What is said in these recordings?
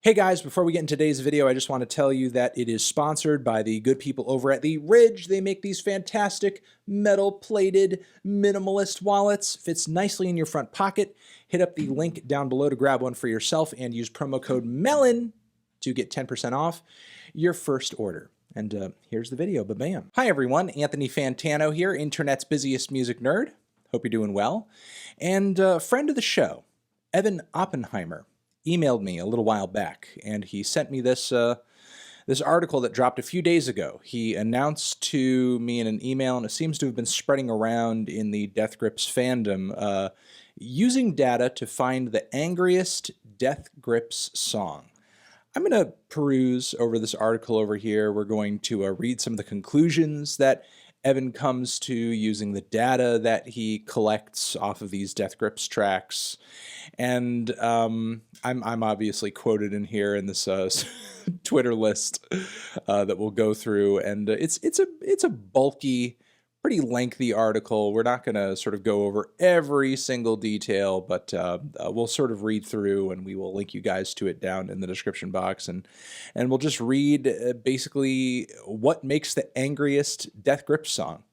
Hey guys, before we get into today's video, I just want to tell you that it is sponsored by the good people over at The Ridge. They make these fantastic metal-plated minimalist wallets. Fits nicely in your front pocket. Hit up the link down below to grab one for yourself and use promo code MELON to get 10% off your first order. And here's the video, ba-bam. Hi everyone, Anthony Fantano here, internet's busiest music nerd. Hope you're doing well. And friend of the show, Evan Oppenheimer, emailed me a little while back, and he sent me this this article that dropped a few days ago. He announced to me in an email, and it seems to have been spreading around in the Death Grips fandom, using data to find the angriest Death Grips song. I'm going to peruse over this article over here. We're going to read some of the conclusions that Evan comes to using the data that he collects off of these Death Grips tracks. And I'm obviously quoted in here in this Twitter list that we'll go through. And it's a bulky, pretty lengthy article. We're not going to sort of go over every single detail, but we'll sort of read through, and we will link you guys to it down in the description box. And we'll just read basically what makes the angriest Death Grips song.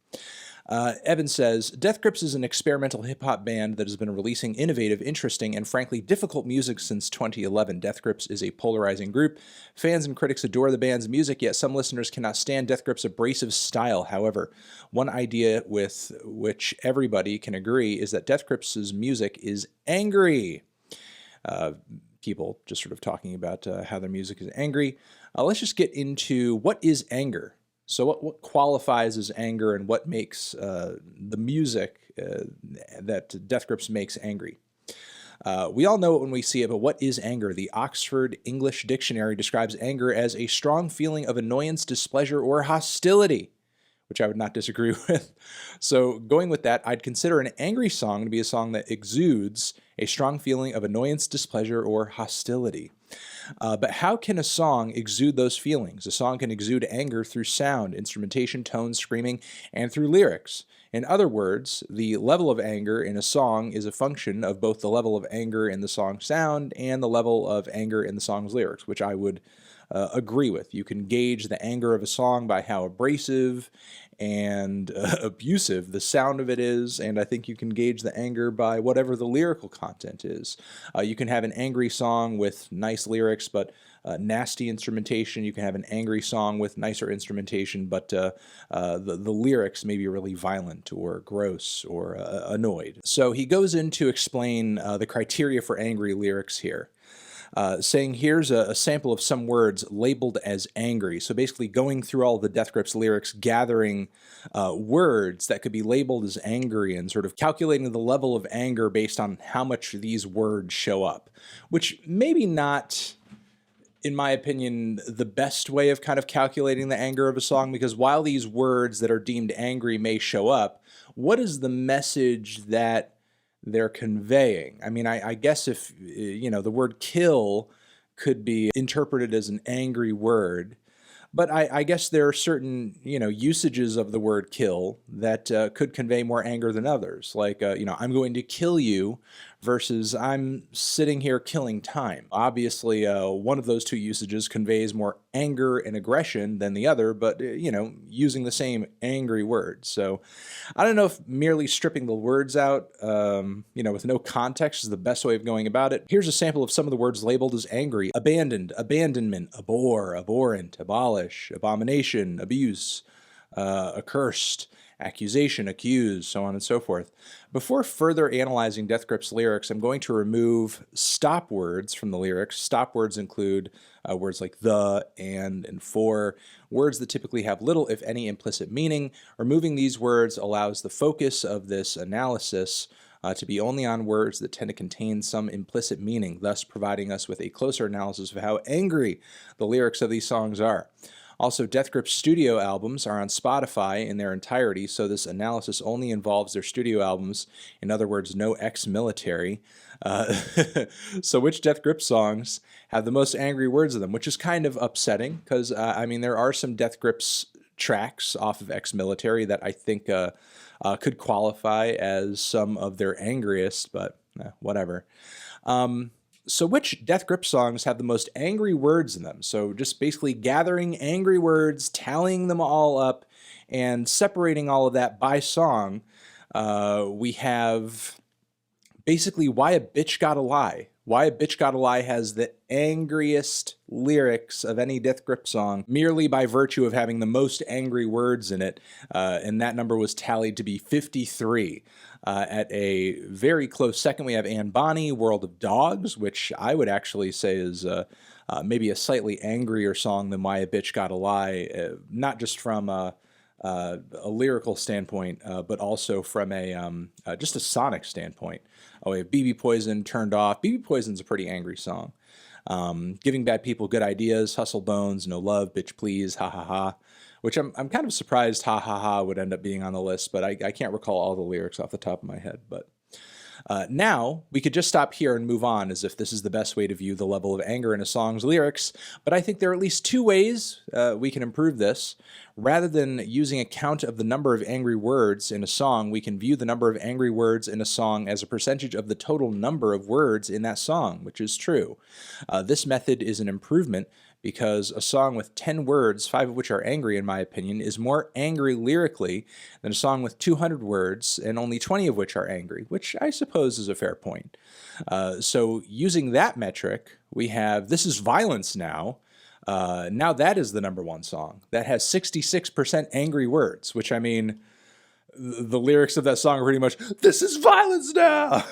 Evan says, Death Grips is an experimental hip-hop band that has been releasing innovative, interesting, and frankly difficult music since 2011. Death Grips is a polarizing group. Fans and critics adore the band's music, yet some listeners cannot stand Death Grips' abrasive style. However, one idea with which everybody can agree is that Death Grips' music is angry. People just sort of talking about how their music is angry. Let's just get into what is anger. So what qualifies as anger, and what makes the music that Death Grips makes angry? We all know it when we see it, but what is anger? The Oxford English Dictionary describes anger as a strong feeling of annoyance, displeasure, or hostility, which I would not disagree with. So going with that, I'd consider an angry song to be a song that exudes a strong feeling of annoyance, displeasure, or hostility. But how can a song exude those feelings? A song can exude anger through sound, instrumentation, tone, screaming, and through lyrics. In other words, the level of anger in a song is a function of both the level of anger in the song's sound and the level of anger in the song's lyrics, which I would agree with. You can gauge the anger of a song by how abrasive and abusive the sound of it is, and I think you can gauge the anger by whatever the lyrical content is. You can have an angry song with nice lyrics but nasty instrumentation. You can have an angry song with nicer instrumentation, but the lyrics may be really violent or gross or annoyed. So he goes in to explain the criteria for angry lyrics here. Saying here's a sample of some words labeled as angry. So basically going through all the Death Grips lyrics, gathering words that could be labeled as angry and sort of calculating the level of anger based on how much these words show up, which maybe not, in my opinion, the best way of kind of calculating the anger of a song, because while these words that are deemed angry may show up, what is the message that they're conveying? I mean, I guess if, you know, the word kill could be interpreted as an angry word, but I guess there are certain, you know, usages of the word kill that could convey more anger than others. Like, you know, I'm going to kill you versus I'm sitting here killing time. Obviously, one of those two usages conveys more anger and aggression than the other, but, you know, using the same angry word. So I don't know if merely stripping the words out, you know, with no context is the best way of going about it. Here's a sample of some of the words labeled as angry: abandoned, abandonment, abhor, abhorrent, abolish, abomination, abuse, accursed, accusation, accuse, so on and so forth. Before further analyzing Death Grips lyrics, I'm going to remove stop words from the lyrics. Stop words include words like the, and for, words that typically have little, if any, implicit meaning. Removing these words allows the focus of this analysis to be only on words that tend to contain some implicit meaning, thus providing us with a closer analysis of how angry the lyrics of these songs are. Also, Death Grips studio albums are on Spotify in their entirety, so this analysis only involves their studio albums. In other words, no ex-military. So which Death Grips songs have the most angry words in them, which is kind of upsetting, because, I mean, there are some Death Grips tracks off of ex-military that I think could qualify as some of their angriest, but whatever. So which Death Grip songs have the most angry words in them? So just basically gathering angry words, tallying them all up, and separating all of that by song. We have basically Why a Bitch Gotta Lie. Why a Bitch Gotta Lie has the angriest lyrics of any Death Grip song, merely by virtue of having the most angry words in it, and that number was tallied to be 53. At a very close second, we have Anne Bonny, World of Dogs, which I would actually say is maybe a slightly angrier song than Why a Bitch Gotta Lie, not just from a lyrical standpoint, but also from a just a sonic standpoint. Oh, we have BB Poison, Turned Off. BB Poison's a pretty angry song. Giving Bad People Good Ideas, Hustle Bones, No Love, Bitch Please, Ha Ha Ha. Which I'm kind of surprised Ha Ha Ha would end up being on the list, but I can't recall all the lyrics off the top of my head. But now, we could just stop here and move on as if this is the best way to view the level of anger in a song's lyrics, but I think there are at least two ways we can improve this. Rather than using a count of the number of angry words in a song, we can view the number of angry words in a song as a percentage of the total number of words in that song, which is true. This method is an improvement because a song with 10 words, 5 of which are angry in my opinion, is more angry lyrically than a song with 200 words and only 20 of which are angry, which I suppose is a fair point. So using that metric, we have This Is Violence Now. Now that is the #1 song. That has 66% angry words, which I mean, the lyrics of that song are pretty much, "This is violence now!"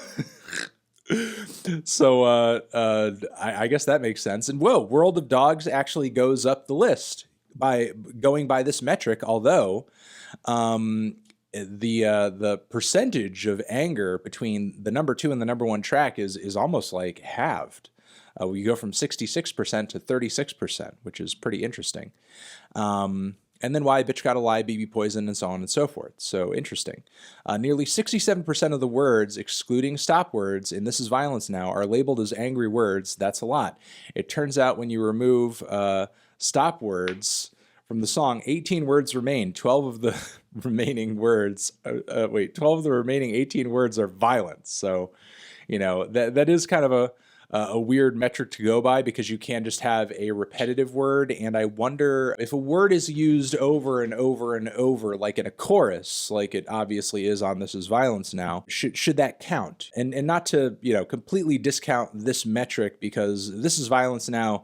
So I guess that makes sense. And whoa, World of Dogs actually goes up the list by going by this metric, although the percentage of anger between the #2 and the #1 track is almost like halved. We go from 66% to 36%, which is pretty interesting. And then Why a Bitch Gotta Lie, BB Poison, and so on and so forth. So interesting. Nearly 67% of the words, excluding stop words, in This Is Violence Now, are labeled as angry words. That's a lot. It turns out when you remove stop words from the song, 18 words remain. 12 of the remaining words, 12 of the remaining 18 words are violence. So, you know, that is kind of a weird metric to go by because you can just have a repetitive word, and I wonder if a word is used over and over and over, like in a chorus, like it obviously is on This Is Violence Now, should that count? And not to, you know, completely discount this metric, because This Is Violence Now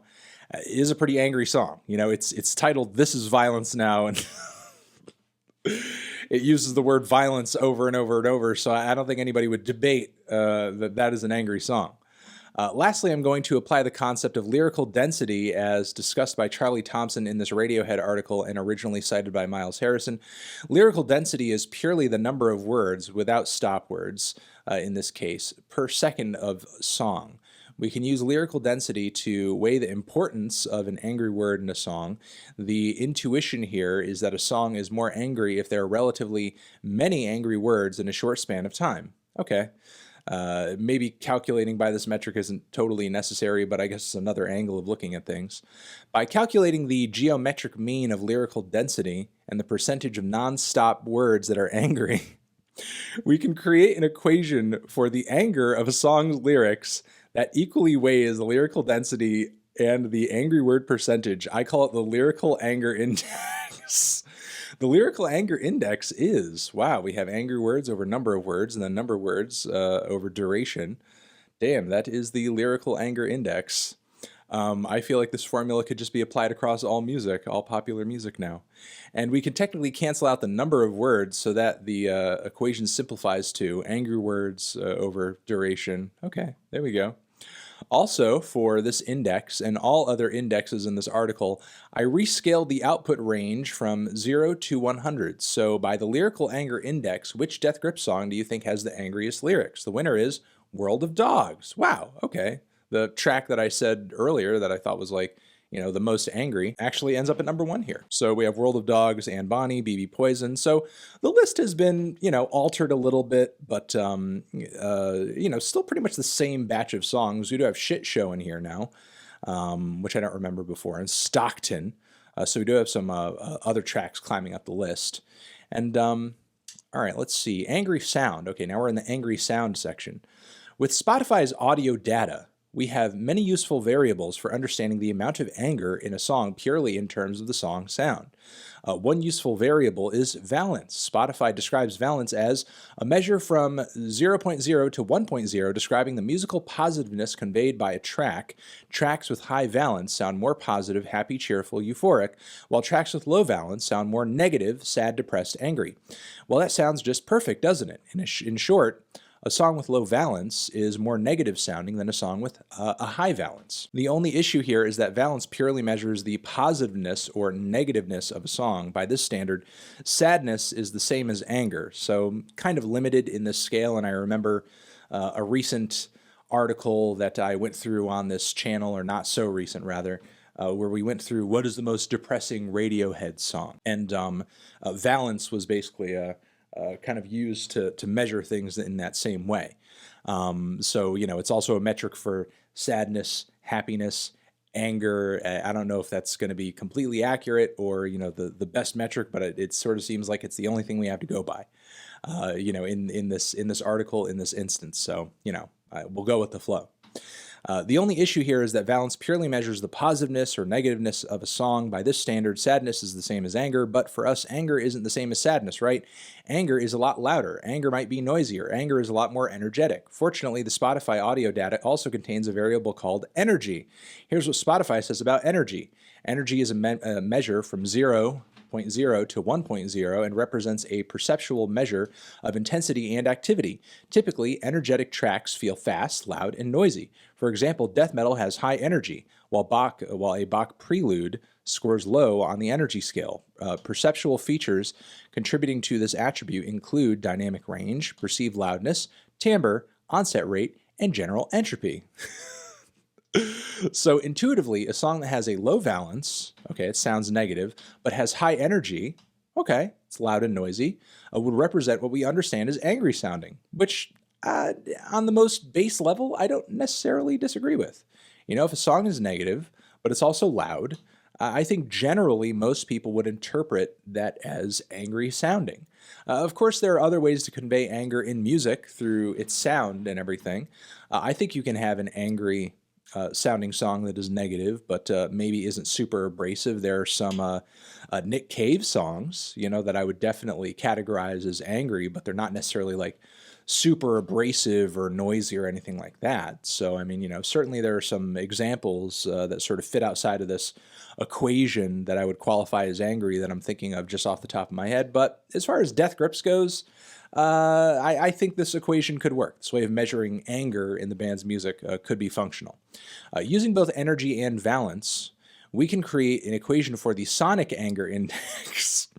is a pretty angry song. You know, it's titled This Is Violence Now, and it uses the word violence over and over and over, so I don't think anybody would debate that is an angry song. Lastly, I'm going to apply the concept of lyrical density as discussed by Charlie Thompson in this Radiohead article and originally cited by Miles Harrison. Lyrical density is purely the number of words, without stop words in this case, per second of song. We can use lyrical density to weigh the importance of an angry word in a song. The intuition here is that a song is more angry if there are relatively many angry words in a short span of time. Okay. Maybe calculating by this metric isn't totally necessary, but I guess it's another angle of looking at things. By calculating the geometric mean of lyrical density and the percentage of non-stop words that are angry, we can create an equation for the anger of a song's lyrics that equally weighs the lyrical density and the angry word percentage. I call it the lyrical anger index. The lyrical anger index is, wow, we have angry words over number of words and then number of words over duration. Damn, that is the lyrical anger index. I feel like this formula could just be applied across all music, all popular music now. And we can technically cancel out the number of words so that the equation simplifies to angry words over duration. Okay, there we go. Also, for this index and all other indexes in this article, I rescaled the output range from 0 to 100. So by the lyrical anger index, which Death Grip song do you think has the angriest lyrics? The winner is World of Dogs. Wow, okay. The track that I said earlier that I thought was like, you know, the most angry actually ends up at #1 here. So we have World of Dogs, Anne Bonny, BB Poison. So the list has been, you know, altered a little bit, but, you know, still pretty much the same batch of songs. We do have Shit Show in here now, which I don't remember before, and Stockton. So we do have some other tracks climbing up the list. And, all right, let's see. Angry Sound. Okay, now we're in the Angry Sound section. With Spotify's audio data, we have many useful variables for understanding the amount of anger in a song purely in terms of the song sound. One useful variable is valence. Spotify describes valence as a measure from 0.0 to 1.0, describing the musical positiveness conveyed by a track. Tracks with high valence sound more positive, happy, cheerful, euphoric, while tracks with low valence sound more negative, sad, depressed, angry. Well, that sounds just perfect, doesn't it? In short, a song with low valence is more negative sounding than a song with a high valence. The only issue here is that valence purely measures the positiveness or negativeness of a song. By this standard, sadness is the same as anger, so kind of limited in this scale. And I remember a recent article that I went through on this channel, or not so recent rather, where we went through what is the most depressing Radiohead song. And valence was basically kind of used to measure things in that same way. So, it's also a metric for sadness, happiness, anger. I don't know if that's going to be completely accurate or, the best metric, but it sort of seems like it's the only thing we have to go by, in this article, in this instance. So, we'll go with the flow. The only issue here is that valence purely measures the positiveness or negativeness of a song. By this standard, sadness is the same as anger, but for us, anger isn't the same as sadness, right? Anger is a lot louder. Anger might be noisier. Anger is a lot more energetic. Fortunately, the Spotify audio data also contains a variable called energy. Here's what Spotify says about energy. Energy is a measure from 0.0 to 1.0 and represents a perceptual measure of intensity and activity. Typically, energetic tracks feel fast, loud, and noisy. For example, death metal has high energy, while a Bach prelude scores low on the energy scale. Perceptual features contributing to this attribute include dynamic range, perceived loudness, timbre, onset rate, and general entropy. So intuitively, a song that has a low valence, okay, it sounds negative, but has high energy, okay, it's loud and noisy, would represent what we understand as angry sounding, which on the most base level, I don't necessarily disagree with. If a song is negative, but it's also loud, I think generally most people would interpret that as angry sounding. Of course, there are other ways to convey anger in music through its sound and everything. I think you can have an angry sounding song that is negative, but maybe isn't super abrasive. There are some Nick Cave songs, that I would definitely categorize as angry, but they're not necessarily like super abrasive or noisy or anything like that. So, I mean, certainly there are some examples that sort of fit outside of this equation that I would qualify as angry that I'm thinking of just off the top of my head. But as far as Death Grips goes, I think this equation could work. This way of measuring anger in the band's music could be functional. Using both energy and valence, we can create an equation for the sonic anger index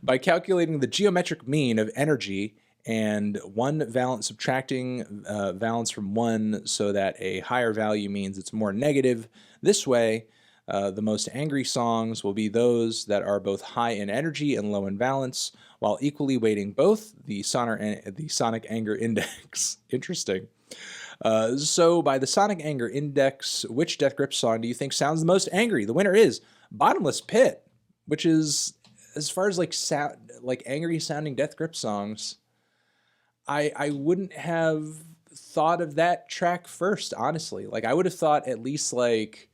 by calculating the geometric mean of energy and one valence, subtracting valence from one so that a higher value means it's more negative. This way, the most angry songs will be those that are both high in energy and low in valence, while equally weighting both the sonic anger index. Interesting. So by the sonic anger index, which Death Grips song do you think sounds the most angry? The winner is Bottomless Pit, which is, as far as like angry sounding Death Grips songs, I wouldn't have thought of that track first, honestly. Like I would have thought at least like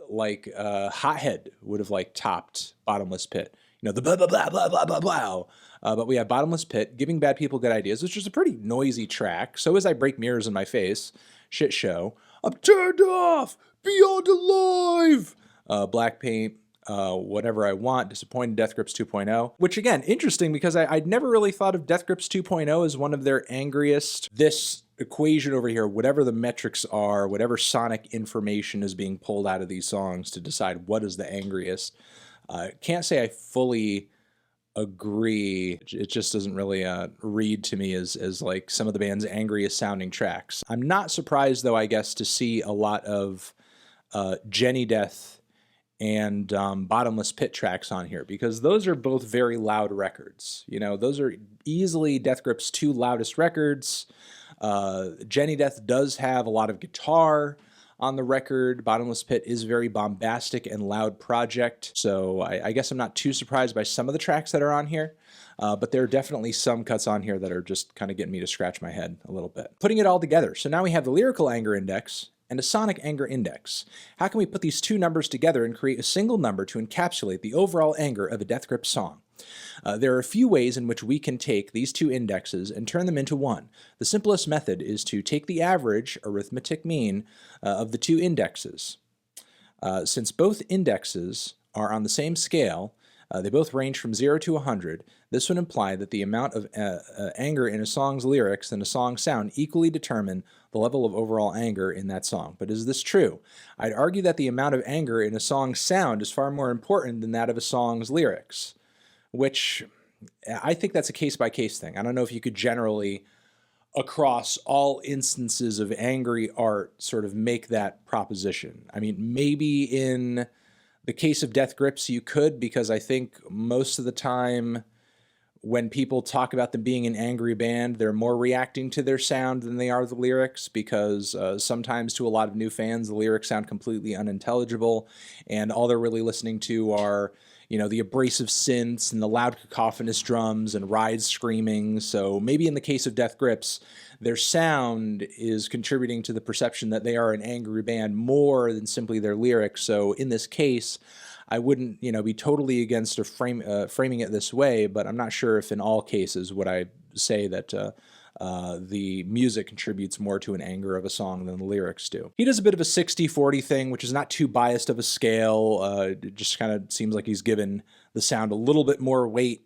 Hothead would have like topped Bottomless Pit. The blah, blah, blah, blah, blah, blah, blah. But we have Bottomless Pit, Giving Bad People Good Ideas, which is a pretty noisy track. So is I Break Mirrors in My Face, Shit Show, I'm Turned Off, Beyond Alive, Black Paint, Whatever I Want, Disappointed, Death Grips 2.0, which again, interesting because I'd never really thought of Death Grips 2.0 as one of their angriest. This equation over here, whatever the metrics are, whatever sonic information is being pulled out of these songs to decide what is the angriest. Can't say I fully agree. It just doesn't really read to me as like some of the band's angriest sounding tracks. I'm not surprised though, I guess, to see a lot of Jenny Death and Bottomless Pit tracks on here, because those are both very loud records. Those are easily Death Grips' two loudest records. Jenny Death does have a lot of guitar. on the record. Bottomless Pit is a very bombastic and loud project, so I guess I'm not too surprised by some of the tracks that are on here. But there are definitely some cuts on here that are just kind of getting me to scratch my head a little bit. Putting it all together, so now we have the lyrical anger index and a sonic anger index. How can we put these two numbers together and create a single number to encapsulate the overall anger of a Death Grip song? There are a few ways in which we can take these two indexes and turn them into one. The simplest method is to take the average, arithmetic mean, of the two indexes. Since both indexes are on the same scale, they both range from 0 to 100. This would imply that the amount of anger in a song's lyrics and a song's sound equally determine the level of overall anger in that song. But is this true? I'd argue that the amount of anger in a song's sound is far more important than that of a song's lyrics, which I think that's a case-by-case thing. I don't know if you could generally, across all instances of angry art, sort of make that proposition. I mean, maybe in the case of Death Grips you could, because I think most of the time when people talk about them being an angry band, they're more reacting to their sound than they are the lyrics, because sometimes to a lot of new fans, the lyrics sound completely unintelligible, and all they're really listening to are, you know, the abrasive synths and the loud cacophonous drums and Ride screaming. So maybe in the case of Death Grips, their sound is contributing to the perception that they are an angry band more than simply their lyrics. So in this case, I wouldn't, you know, be totally against framing it this way, but I'm not sure if in all cases would I say that the music contributes more to an anger of a song than the lyrics do. He does a bit of a 60-40 thing, which is not too biased of a scale. It just kind of seems like he's given the sound a little bit more weight,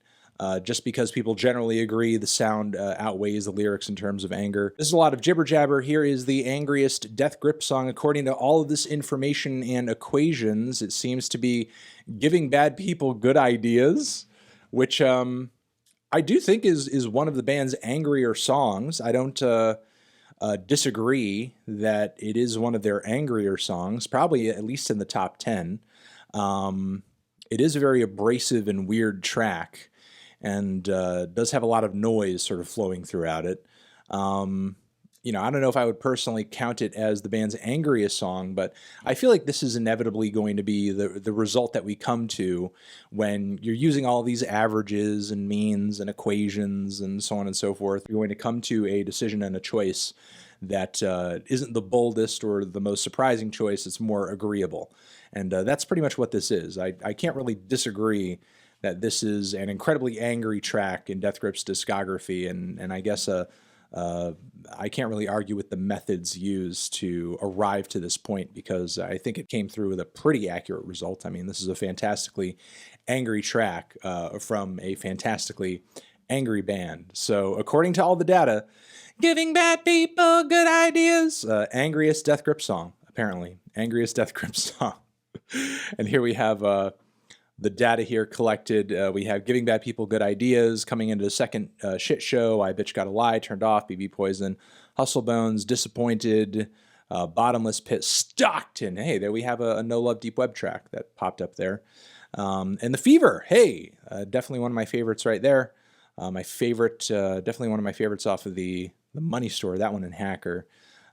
just because people generally agree the sound outweighs the lyrics in terms of anger. This is a lot of jibber jabber. Here is the Angriest Death Grip song. According to all of this information and equations, it seems to be giving bad people good ideas, which I do think is one of the band's angrier songs. I don't disagree that it is one of their angrier songs, probably at least in the top 10. It is a very abrasive and weird track, and does have a lot of noise sort of flowing throughout it. You know, I don't know if I would personally count it as the band's angriest song, but I feel like this is inevitably going to be the result that we come to when you're using all these averages and means and equations and so on and so forth. You're going to come to a decision and a choice that isn't the boldest or the most surprising choice. It's more agreeable. And that's pretty much what this is. I can't really disagree that this is an incredibly angry track in Death Grip's discography, and I guess I can't really argue with the methods used to arrive to this point, because I think it came through with a pretty accurate result. I mean, this is a fantastically angry track from a fantastically angry band. So according to all the data, giving bad people good ideas, Angriest Death Grip song, apparently. Angriest Death Grip song. And here we have the data here collected. We have Giving Bad People Good Ideas, coming into the second shit show, I Bitch Gotta Lie, Turned Off, BB Poison, Hustle Bones, Disappointed, Bottomless Pit, Stockton. Hey, there we have a No Love Deep Web track that popped up there. And The Fever, hey, definitely one of my favorites right there. My favorite, definitely one of my favorites off of the Money Store, that one in Hacker.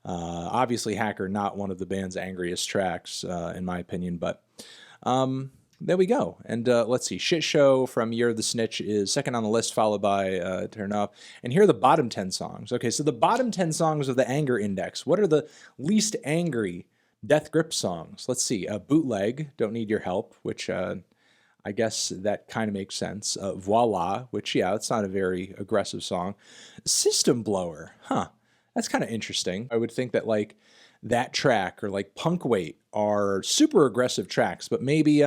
Obviously Hacker, not one of the band's angriest tracks, in my opinion, but there we go. And let's see, Shit Show from Year of the Snitch is second on the list, followed by Turn Off. And here are the bottom 10 songs. Okay, so the bottom 10 songs of the anger index. What are the least angry Death Grip songs? Let's see, Bootleg, Don't Need Your Help, which I guess that kind of makes sense. Voila, which, yeah, it's not a very aggressive song. System Blower, huh, that's kind of interesting. I would think that, like, that track or like Punk Weight are super aggressive tracks, but maybe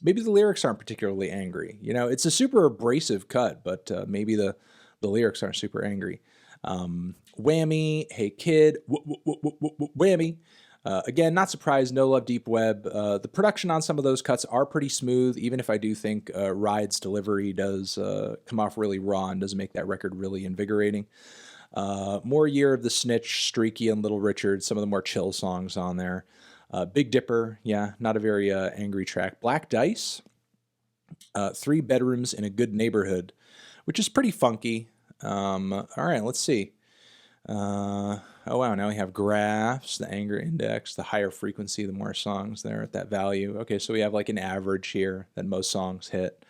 maybe the lyrics aren't particularly angry. You know, it's a super abrasive cut, but maybe the lyrics aren't super angry. Whammy, Hey Kid, Whammy. Again, not surprised, No Love Deep Web. The production on some of those cuts are pretty smooth, even if I do think Ride's delivery does come off really raw and doesn't make that record really invigorating. More Year of the Snitch, Streaky, and Little Richard, some of the more chill songs on there. Big Dipper, yeah, not a very angry track. Black Dice, 3 Bedrooms in a Good Neighborhood, which is pretty funky. All right, let's see. Oh wow, now we have graphs, the anger index, the higher frequency, the more songs there at that value. Okay, so we have like an average here that most songs hit.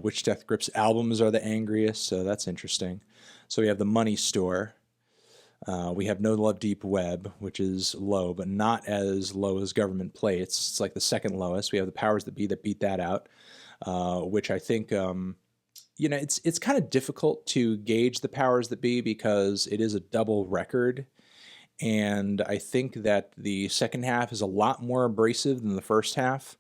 Which Death Grips albums are the angriest, so that's interesting. So we have the Money Store. We have No Love Deep Web, which is low, but not as low as Government Plates. It's like the second lowest. We have the Powers That Be that beat that out, which I think, you know, it's kind of difficult to gauge the Powers That Be because it is a double record. And I think that the second half is a lot more abrasive than the first half.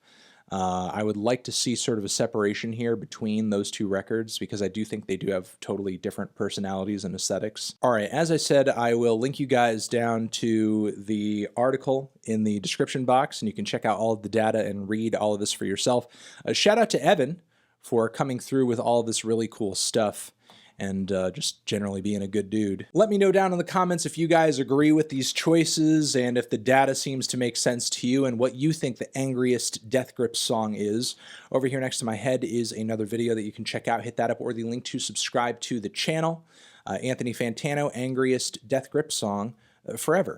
I would like to see sort of a separation here between those two records because I do think they do have totally different personalities and aesthetics. All right, as I said, I will link you guys down to the article in the description box, and you can check out all of the data and read all of this for yourself. A shout out to Evan for coming through with all of this really cool stuff and just generally being a good dude. Let me know down in the comments if you guys agree with these choices and if the data seems to make sense to you and what you think the angriest Death Grips song is. Over here next to my head is another video that you can check out. Hit that up or the link to subscribe to the channel. Anthony Fantano, Angriest Death Grips song forever.